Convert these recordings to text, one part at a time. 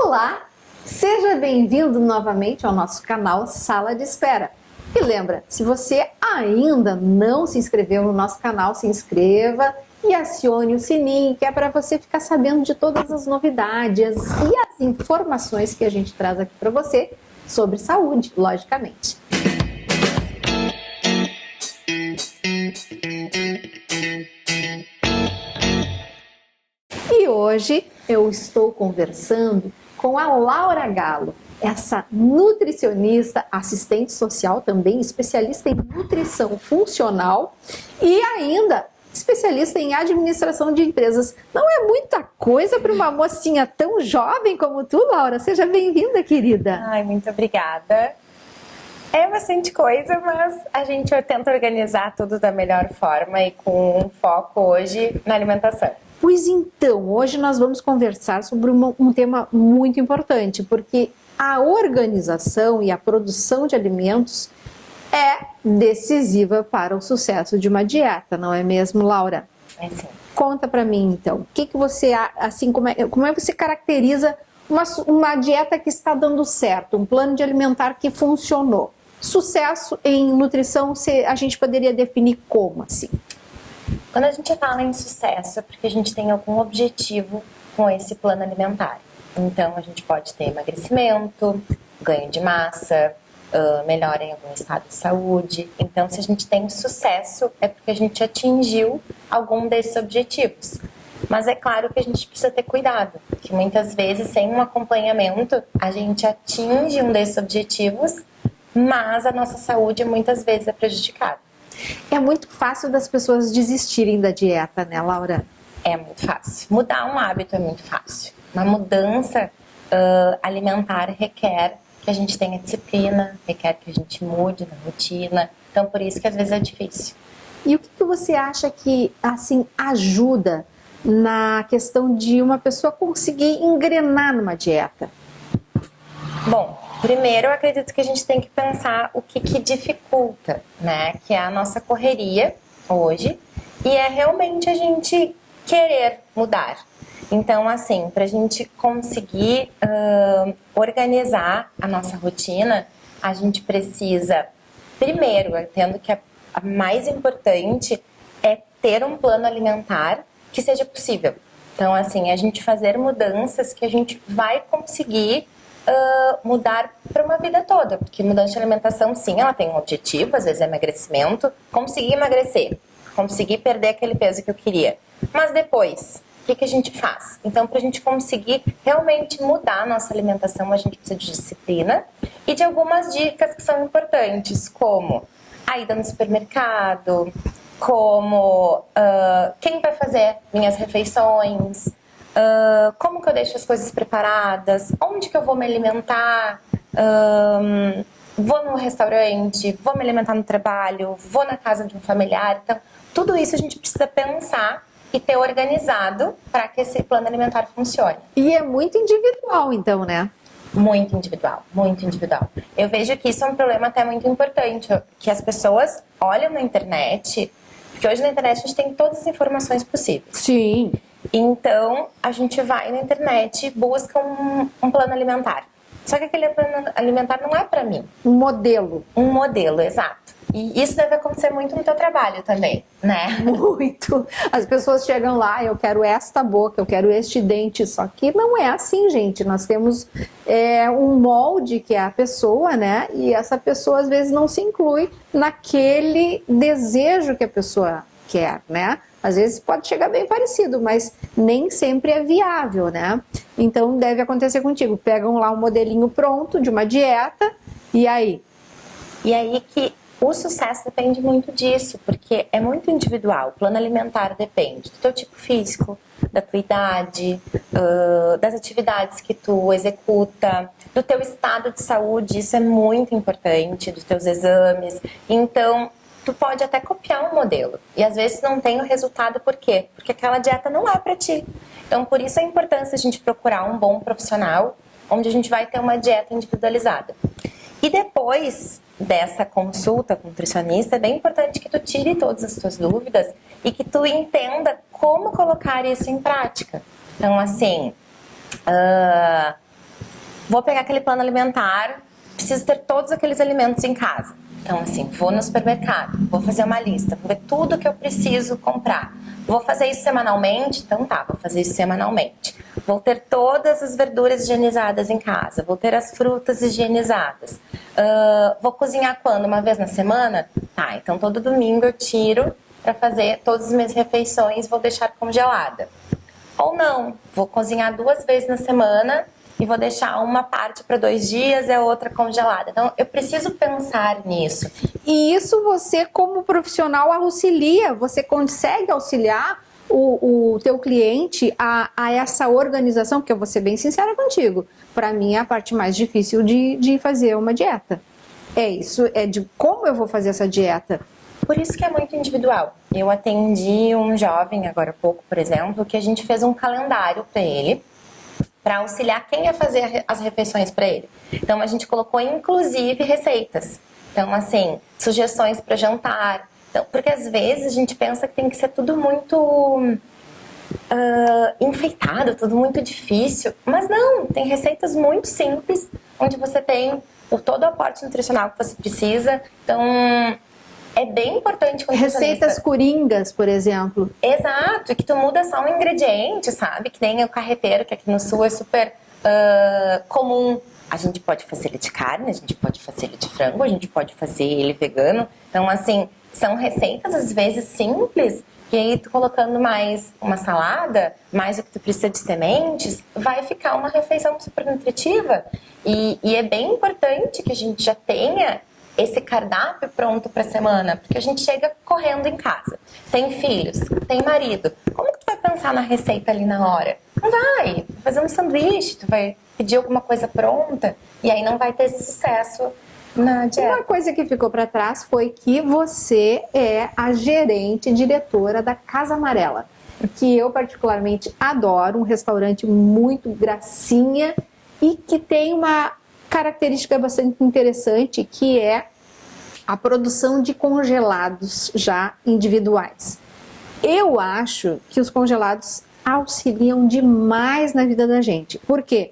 Olá, seja bem-vindo novamente ao nosso canal Sala de Espera. E lembra, se você ainda não se inscreveu no nosso canal, se inscreva e acione o sininho, que é para você ficar sabendo de todas as novidades e as informações que a gente traz aqui para você sobre saúde, logicamente. E hoje eu estou conversando com a Laura Galo, essa nutricionista, assistente social também, especialista em nutrição funcional e ainda especialista em administração de empresas. Não é muita coisa para uma mocinha tão jovem como tu, Laura. Seja bem-vinda, querida. Ai, muito obrigada. É bastante coisa, mas a gente tenta organizar tudo da melhor forma e com um foco hoje na alimentação. Pois então, hoje nós vamos conversar sobre um tema muito importante, porque a organização e a produção de alimentos é decisiva para o sucesso de uma dieta, não é mesmo, Laura? É sim. Conta para mim, então, o que você, assim, como é que você caracteriza uma dieta que está dando certo, um plano de alimentar que funcionou? Sucesso em nutrição, a gente poderia definir como, assim? Quando a gente fala em sucesso, é porque a gente tem algum objetivo com esse plano alimentar. Então, a gente pode ter emagrecimento, ganho de massa, melhora em algum estado de saúde. Então, se a gente tem sucesso, é porque a gente atingiu algum desses objetivos. Mas é claro que a gente precisa ter cuidado, que muitas vezes, sem um acompanhamento, a gente atinge um desses objetivos, mas a nossa saúde muitas vezes é prejudicada. É muito fácil das pessoas desistirem da dieta, né, Laura? É muito fácil. Mudar um hábito é muito fácil. Uma mudança alimentar requer que a gente tenha disciplina, requer que a gente mude na rotina. Então, por isso que às vezes é difícil. E o que você acha que, assim, ajuda na questão de uma pessoa conseguir engrenar numa dieta? Bom, primeiro eu acredito que a gente tem que pensar o que dificulta, né? Que é a nossa correria hoje e é realmente a gente querer mudar. Então, assim, para a gente conseguir organizar a nossa rotina, a gente precisa, primeiro, entendo que a mais importante é ter um plano alimentar que seja possível. Então, assim, a gente fazer mudanças que a gente vai conseguir mudar para uma vida toda, porque mudança de alimentação, sim, ela tem um objetivo, às vezes é emagrecimento, conseguir emagrecer, conseguir perder aquele peso que eu queria, mas depois, o que a gente faz? Então, para a gente conseguir realmente mudar a nossa alimentação, a gente precisa de disciplina e de algumas dicas que são importantes, como a ida no supermercado, como quem vai fazer minhas refeições, como que eu deixo as coisas preparadas, onde que eu vou me alimentar, vou no restaurante, vou me alimentar no trabalho, vou na casa de um familiar. Então, tudo isso a gente precisa pensar e ter organizado para que esse plano alimentar funcione. E é muito individual, então, né? Muito individual, muito individual. Eu vejo que isso é um problema até muito importante, que as pessoas olham na internet, porque hoje na internet a gente tem todas as informações possíveis. Sim. Então, a gente vai na internet e busca um plano alimentar. Só que aquele plano alimentar não é para mim. Um modelo. Um modelo, exato. E isso deve acontecer muito no teu trabalho também, né? Muito. As pessoas chegam lá, eu quero esta boca, eu quero este dente. Só que não é assim, gente. Nós temos um molde que é a pessoa, né? E essa pessoa às vezes não se inclui naquele desejo que a pessoa quer, né? Às vezes pode chegar bem parecido, mas nem sempre é viável, né? Então deve acontecer contigo. Pegam lá um modelinho pronto de uma dieta e aí? E aí que o sucesso depende muito disso, porque é muito individual. O plano alimentar depende do teu tipo físico, da tua idade, das atividades que tu executa, do teu estado de saúde, isso é muito importante, dos teus exames. Então, tu pode até copiar um modelo e às vezes não tem o resultado, por quê? Porque aquela dieta não é para ti. Então, por isso a importância de a gente procurar um bom profissional, onde a gente vai ter uma dieta individualizada. E depois dessa consulta com o nutricionista, é bem importante que tu tire todas as tuas dúvidas e que tu entenda como colocar isso em prática. Então, assim, vou pegar aquele plano alimentar, preciso ter todos aqueles alimentos em casa. Então, assim, vou no supermercado, vou fazer uma lista, vou ver tudo que eu preciso comprar. Vou fazer isso semanalmente? Então tá, vou fazer isso semanalmente. Vou ter todas as verduras higienizadas em casa, vou ter as frutas higienizadas. Vou cozinhar quando? Uma vez na semana? Tá, então todo domingo eu tiro para fazer todas as minhas refeições, vou deixar congelada. Ou não, vou cozinhar 2 vezes na semana e vou deixar uma parte para 2 dias e a outra congelada. Então, eu preciso pensar nisso. E isso você, como profissional, auxilia, você consegue auxiliar o teu cliente a essa organização, porque eu vou ser bem sincera contigo, para mim é a parte mais difícil de fazer uma dieta. É isso, é de como eu vou fazer essa dieta. Por isso que é muito individual. Eu atendi um jovem agora há pouco, por exemplo, que a gente fez um calendário para ele, para auxiliar quem ia fazer as refeições para ele. Então a gente colocou inclusive receitas. Então assim, sugestões para jantar. Então, porque às vezes a gente pensa que tem que ser tudo muito enfeitado, tudo muito difícil. Mas não, tem receitas muito simples, onde você tem todo o aporte nutricional que você precisa. Então é bem importante. Receitas coringas, por exemplo. Exato, e que tu muda só um ingrediente, sabe? Que nem o carreteiro, que aqui no sul é super comum. A gente pode fazer ele de carne, a gente pode fazer ele de frango, a gente pode fazer ele vegano. Então, assim, são receitas às vezes simples, e aí tu colocando mais uma salada, mais o que tu precisa de sementes, vai ficar uma refeição super nutritiva. E é bem importante que a gente já tenha esse cardápio pronto para a semana, porque a gente chega correndo em casa. Tem filhos, tem marido. Como que tu vai pensar na receita ali na hora? Não vai fazer um sanduíche, tu vai pedir alguma coisa pronta e aí não vai ter esse sucesso na dieta. Uma coisa que ficou para trás foi que você é a gerente, diretora da Casa Amarela, que eu particularmente adoro, um restaurante muito gracinha e que tem uma característica bastante interessante, que é a produção de congelados já individuais. Eu acho que os congelados auxiliam demais na vida da gente. Por quê?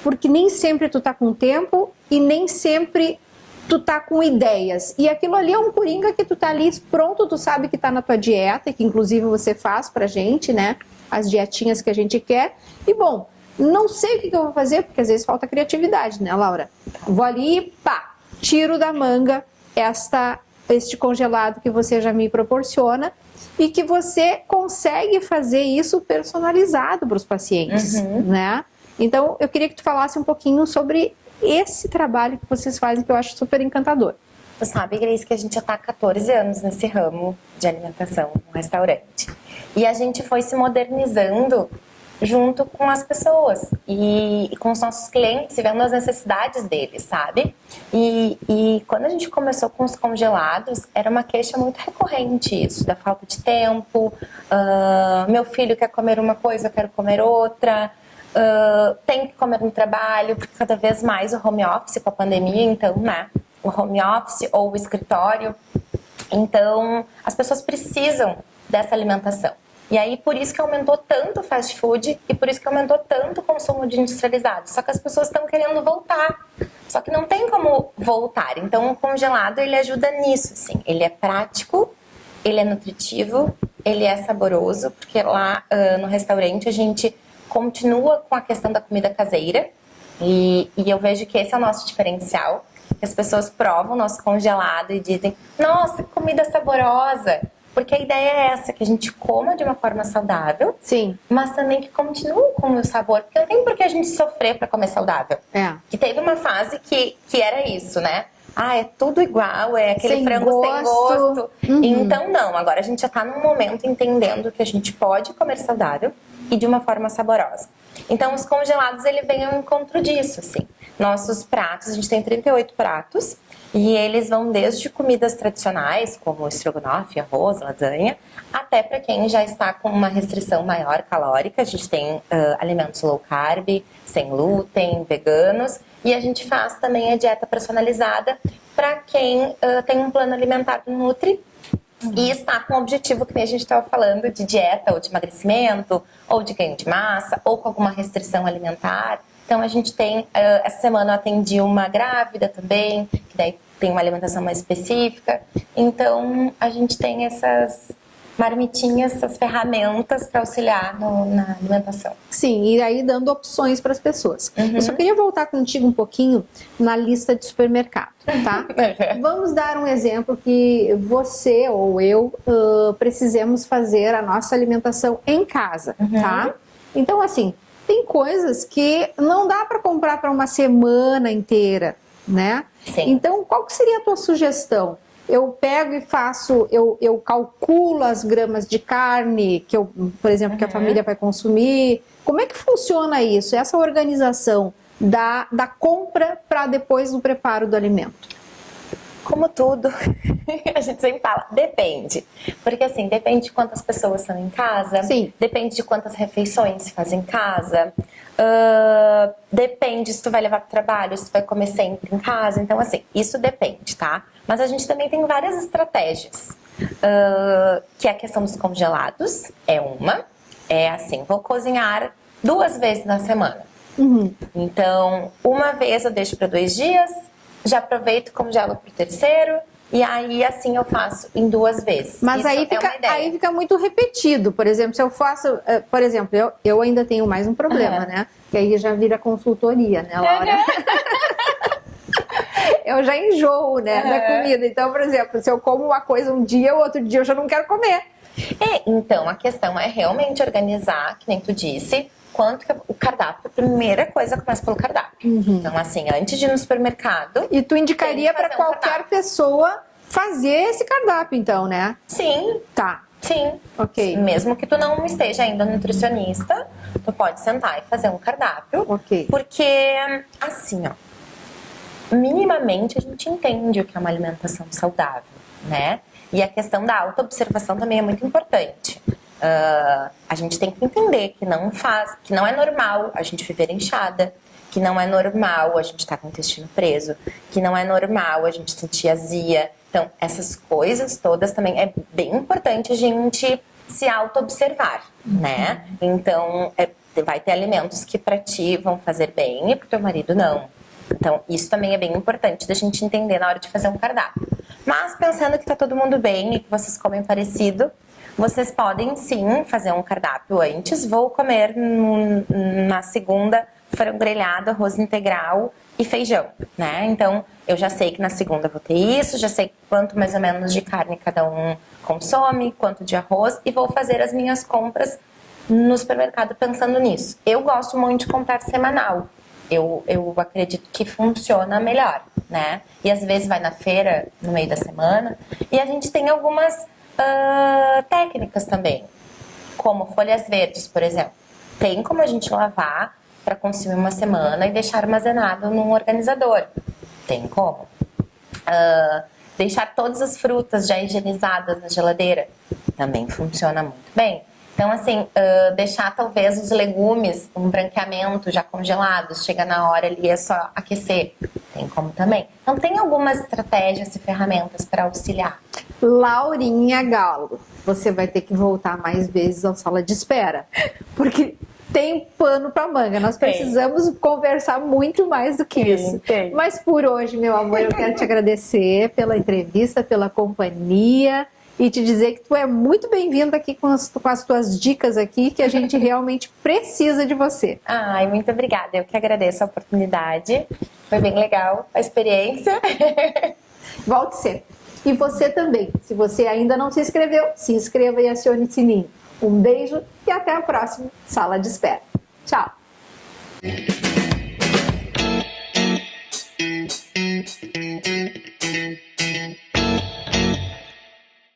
Porque nem sempre tu tá com tempo e nem sempre tu tá com ideias. E aquilo ali é um coringa que tu tá ali pronto, tu sabe que tá na tua dieta, e que inclusive você faz pra gente, né? As dietinhas que a gente quer. E bom, não sei o que eu vou fazer, porque às vezes falta criatividade, né, Laura? Vou ali, pá, tiro da manga este congelado que você já me proporciona e que você consegue fazer isso personalizado para os pacientes, né? Então, eu queria que tu falasse um pouquinho sobre esse trabalho que vocês fazem, que eu acho super encantador. Tu sabe, Grace, que a gente já está há 14 anos nesse ramo de alimentação no restaurante. E a gente foi se modernizando junto com as pessoas e com os nossos clientes, vendo as necessidades deles, sabe? E quando a gente começou com os congelados, era uma queixa muito recorrente isso, da falta de tempo, meu filho quer comer uma coisa, eu quero comer outra, tem que comer no trabalho, porque cada vez mais o home office com a pandemia, então, né? O home office ou o escritório, então as pessoas precisam dessa alimentação. E aí, por isso que aumentou tanto o fast food e por isso que aumentou tanto o consumo de industrializado. Só que as pessoas estão querendo voltar. Só que não tem como voltar. Então, o congelado, ele ajuda nisso, assim. Ele é prático, ele é nutritivo, ele é saboroso, porque lá no restaurante a gente continua com a questão da comida caseira. E eu vejo que esse é o nosso diferencial. As pessoas provam o nosso congelado e dizem, nossa, que comida saborosa! Porque a ideia é essa, que a gente coma de uma forma saudável, sim, mas também que continue com o sabor. Porque não tem por que a gente sofrer para comer saudável. É. Que teve uma fase que era isso, né? Ah, é tudo igual, é aquele sem frango gosto. sem gosto. Então não, agora a gente já tá num momento entendendo que a gente pode comer saudável e de uma forma saborosa. Então os congelados, ele vem ao encontro disso, assim. Nossos pratos, a gente tem 38 pratos. E eles vão desde comidas tradicionais, como estrogonofe, arroz, lasanha, até para quem já está com uma restrição maior calórica. A gente tem alimentos low carb, sem glúten, veganos. E a gente faz também a dieta personalizada para quem tem um plano alimentar do Nutri e está com o objetivo que nem a gente estava falando de dieta ou de emagrecimento, ou de ganho de massa, ou com alguma restrição alimentar. Então a gente tem, essa semana eu atendi uma grávida também, que daí tem uma alimentação mais específica. Então a gente tem essas marmitinhas, essas ferramentas para auxiliar na alimentação. Sim, e aí dando opções para as pessoas. Eu só queria voltar contigo um pouquinho na lista de supermercado, tá? Vamos dar um exemplo que você ou eu precisemos fazer a nossa alimentação em casa, tá? Então, assim, tem coisas que não dá para comprar para uma semana inteira, né? Sim. Então, qual que seria a tua sugestão? Eu pego e faço, eu calculo as gramas de carne que eu, por exemplo, que a família vai consumir. Como é que funciona isso? Essa organização da compra para depois do preparo do alimento? Como tudo, a gente sempre fala, depende. Porque assim, depende de quantas pessoas são em casa. Sim. Depende de quantas refeições se faz em casa. Depende se tu vai levar para o trabalho, se tu vai comer sempre em casa. Então assim, isso depende, tá? Mas a gente também tem várias estratégias. Que é a questão dos congelados, é uma. É assim, vou cozinhar 2 vezes na semana. Então, uma vez eu deixo para 2 dias, já aproveito e congelo para o terceiro, e aí assim eu faço em 2 vezes. Mas isso aí fica muito repetido. Por exemplo, se eu faço, por exemplo, eu ainda tenho mais um problema, né? Que aí já vira consultoria, né, Laura? Eu já enjoo, né, da comida. Então, por exemplo, se eu como uma coisa um dia, o outro dia eu já não quero comer. Então, a questão é realmente organizar, que nem tu disse, quanto que o cardápio, a primeira coisa começa pelo cardápio. Então, assim, antes de ir no supermercado... E tu indicaria para qualquer pessoa fazer esse cardápio, então, né? Sim. Tá. Sim. Ok. Mesmo que tu não esteja ainda nutricionista, tu pode sentar e fazer um cardápio. Ok. Porque, assim, ó, minimamente a gente entende o que é uma alimentação saudável, né? E a questão da autoobservação também é muito importante. A gente tem que entender que não é normal a gente viver inchada, que não é normal a gente estar com o intestino preso, que não é normal a gente sentir azia. Então, essas coisas todas também é bem importante a gente se auto-observar, né? Então, vai ter alimentos que para ti vão fazer bem e para o teu marido não. Então, isso também é bem importante da gente entender na hora de fazer um cardápio. Mas, pensando que tá todo mundo bem e que vocês comem parecido, vocês podem sim fazer um cardápio antes. Vou comer na segunda frango grelhado, arroz integral e feijão, né? Então, eu já sei que na segunda vou ter isso, já sei quanto mais ou menos de carne cada um consome, quanto de arroz, e vou fazer as minhas compras no supermercado pensando nisso. Eu gosto muito de comprar semanal. Eu acredito que funciona melhor, né? E às vezes vai na feira no meio da semana e a gente tem algumas técnicas também, como folhas verdes, por exemplo. Tem como a gente lavar para consumir uma semana e deixar armazenado num organizador. Tem como. Deixar todas as frutas já higienizadas na geladeira também funciona muito bem. Então, assim, deixar talvez os legumes, um branqueamento já congelados, chega na hora ali, é só aquecer. Tem como também. Então, tem algumas estratégias e ferramentas para auxiliar. Laurinha Galo, você vai ter que voltar mais vezes à sala de espera, porque tem pano para manga. Nós precisamos conversar muito mais do que isso. Mas por hoje, meu amor, eu quero te agradecer pela entrevista, pela companhia. E te dizer que tu é muito bem-vinda aqui com as tuas dicas aqui, que a gente realmente precisa de você. Ai, muito obrigada. Eu que agradeço a oportunidade. Foi bem legal a experiência. Volte sempre. E você também. Se você ainda não se inscreveu, se inscreva e acione o sininho. Um beijo e até a próxima Sala de Espera. Tchau!